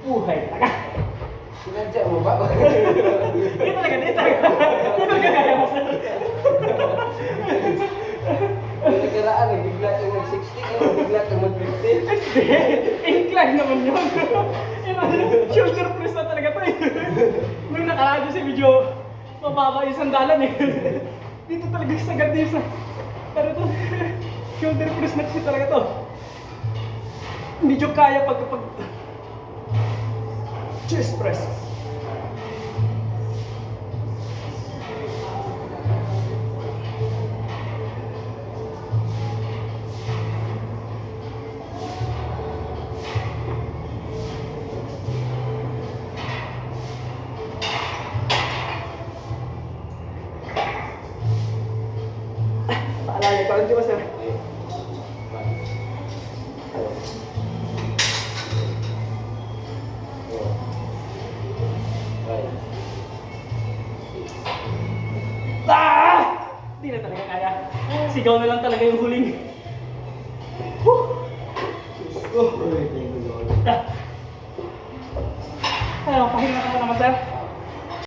Buhay talaga. Sinadya mo ba? Hindi talaga, hindi talaga. Hindi talaga kaya mo, sir. Nagaraan, bigla kang mag-60, bigla kang mag-50. Hindi, incline naman yun. Shoulder press na talaga to eh. Nung nakaraan kasi medyo mababa yung sandalan eh. Dito talaga sagad din sa... Pero to, shoulder press na kasi talaga to. Medyo kaya pag chest press. Paalala ko, hindi ba sir? Ah! Hindi na talaga kaya. Sigaw na lang talaga yung huling. Ayun, pahinga ka naman sir.